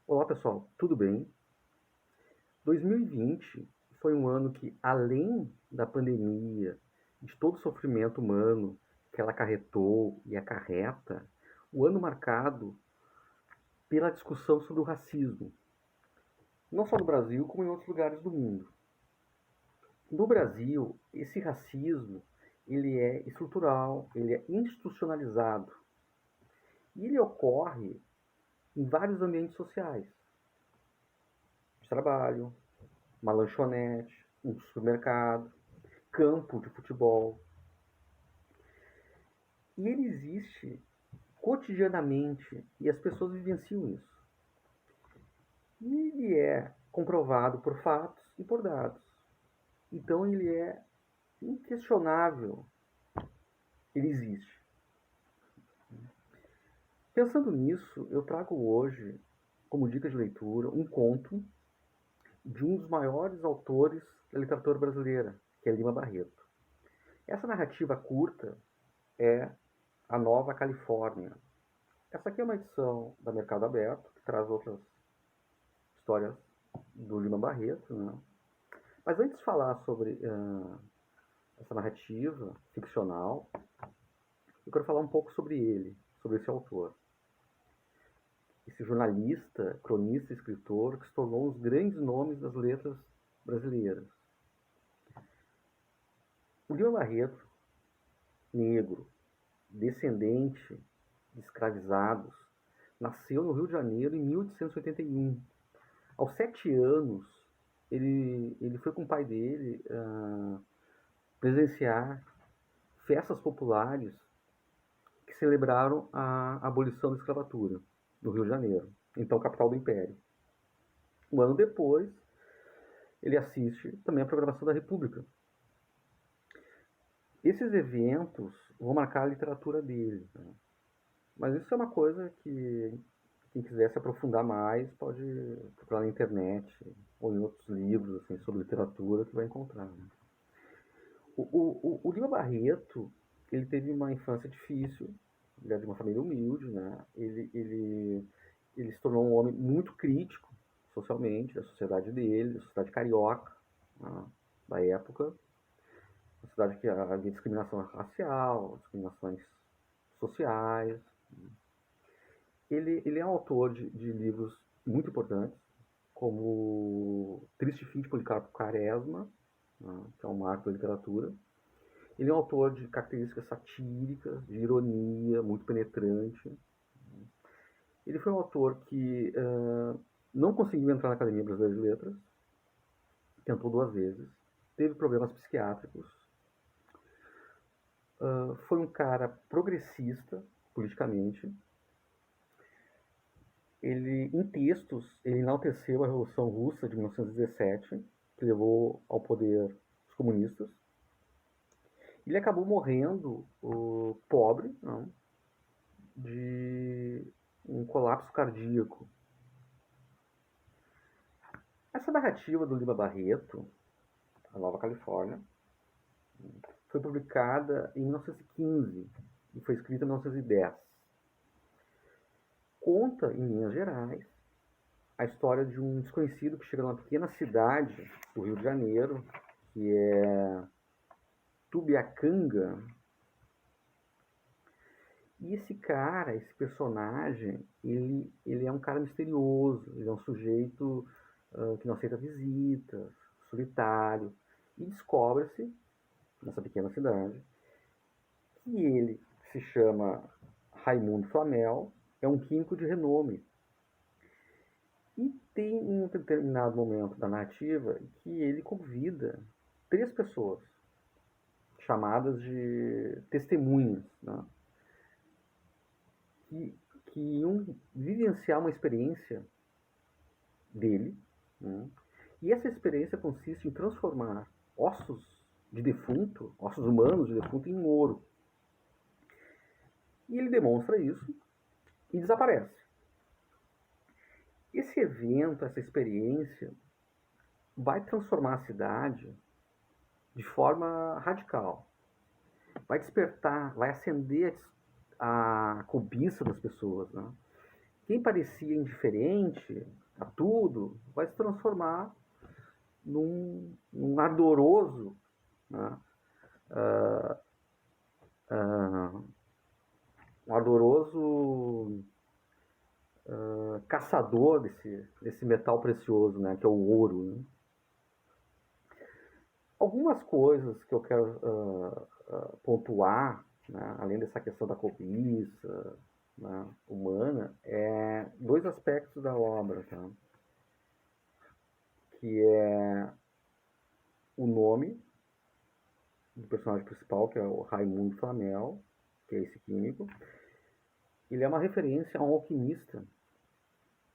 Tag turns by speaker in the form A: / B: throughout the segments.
A: Olá pessoal, tudo bem? 2020 foi um ano que, além da pandemia, de todo o sofrimento humano que ela acarretou e acarreta, o ano marcado pela discussão sobre o racismo, não só no Brasil, como em outros lugares do mundo. No Brasil, esse racismo ele é estrutural, ele é institucionalizado e ele ocorre em vários ambientes sociais, de trabalho, uma lanchonete, um supermercado, campo de futebol. E ele existe cotidianamente e as pessoas vivenciam isso. E ele é comprovado por fatos e por dados. Então ele é inquestionável, ele existe. Pensando nisso, eu trago hoje, como dica de leitura, um conto de um dos maiores autores da literatura brasileira, que é Lima Barreto. Essa narrativa curta é A Nova Califórnia. Essa aqui é uma edição da Mercado Aberto, que traz outras histórias do Lima Barreto, né? Mas antes de falar sobre essa narrativa ficcional, eu quero falar um pouco sobre ele, sobre esse autor. Esse jornalista, cronista, escritor que se tornou um dos grandes nomes das letras brasileiras. O Lima Barreto, negro, descendente de escravizados, nasceu no Rio de Janeiro em 1881. Aos 7 anos, ele foi com o pai dele presenciar festas populares que celebraram a abolição da escravatura no Rio de Janeiro, então capital do Império. Um ano depois, ele assiste também a programação da República. Esses eventos vão marcar a literatura dele, né? Mas isso é uma coisa que quem quiser se aprofundar mais pode procurar na internet ou em outros livros assim, sobre literatura que vai encontrar. Né? O Lima Barreto ele teve uma infância difícil, ele é de uma família humilde, né? Ele se tornou um homem muito crítico socialmente, da sociedade dele, da sociedade carioca, né? Da época, uma cidade que havia discriminação racial, discriminações sociais. Ele é um autor de livros muito importantes, como Triste Fim de Policarpo Quaresma, né, que é um marco da literatura. Ele é um autor de características satíricas, de ironia, muito penetrante. Ele foi um autor que não conseguiu entrar na Academia Brasileira de Letras, tentou 2 vezes, teve problemas psiquiátricos, foi um cara progressista politicamente. Ele, em textos, ele enalteceu a Revolução Russa de 1917, que levou ao poder os comunistas. Ele acabou morrendo pobre, não, de um colapso cardíaco. Essa narrativa do Lima Barreto, A Nova Califórnia, foi publicada em 1915 e foi escrita em 1910. Conta, em linhas gerais, a história de um desconhecido que chega numa pequena cidade do Rio de Janeiro, que é Tubiacanga. E esse cara, esse personagem, ele é um cara misterioso, ele é um sujeito que não aceita visitas, solitário. E descobre-se, nessa pequena cidade, que ele se chama Raimundo Flamel, é um químico de renome. E tem um determinado momento da narrativa que ele convida 3 pessoas, chamadas de testemunhas, né? Que iam vivenciar uma experiência dele, né? E essa experiência consiste em transformar ossos de defunto, ossos humanos de defunto, em ouro. E ele demonstra isso e desaparece. Esse evento, essa experiência, vai transformar a cidade de forma radical. Vai despertar, vai acender a cobiça das pessoas, né? quem parecia indiferente a tudo vai se transformar num ardoroso, né? Um ardoroso caçador desse metal precioso, né? Que é o ouro. Né? Algumas coisas que eu quero pontuar, né? Além dessa questão da cobiça, né? Humana, é dois aspectos da obra, tá? Que é o nome do personagem principal, que é o Raimundo Flamel, que é esse químico. Ele é uma referência a um alquimista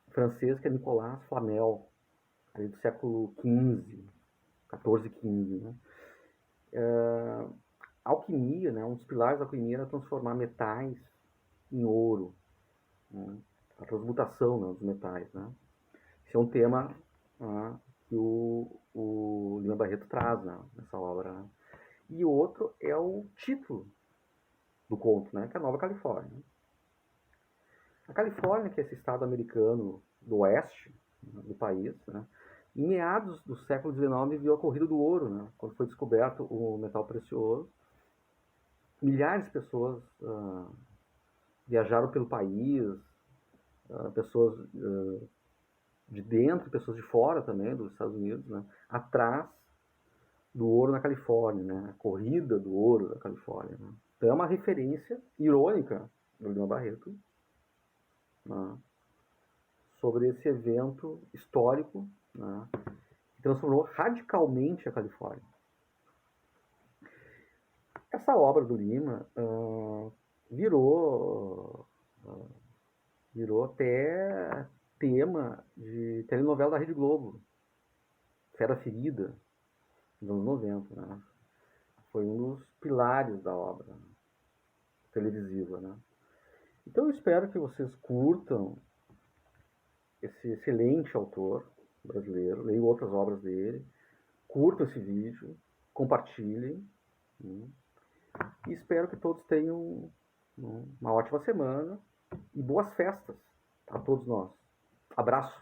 A: francês que é Nicolas Flamel, ali do século XV, 14, 15. Né? A alquimia, né, um dos pilares da alquimia era transformar metais em ouro, né? A transmutação, né, dos metais. Né? Esse é um tema que o Lima Barreto traz, né, nessa obra. Né? E o outro é o título do conto, né, que é a Nova Califórnia. A Califórnia, que é esse estado americano do oeste, né, do país, né, em meados do século XIX viu a corrida do ouro, né, quando foi descoberto o metal precioso. Milhares de pessoas viajaram pelo país, pessoas de dentro, pessoas de fora também, dos Estados Unidos, né, atrás do ouro na Califórnia, né, a corrida do ouro da Califórnia. Né. Então é uma referência irônica do Lima Barreto, né, sobre esse evento histórico, né, que transformou radicalmente a Califórnia. Essa obra do Lima virou até tema de telenovela da Rede Globo, Fera Ferida, nos anos 90. Né? Foi um dos pilares da obra televisiva. Né? Então eu espero que vocês curtam esse excelente autor brasileiro, leiam outras obras dele, curtam esse vídeo, compartilhem, né? E espero que todos tenham uma ótima semana e boas festas a todos nós. Abraço!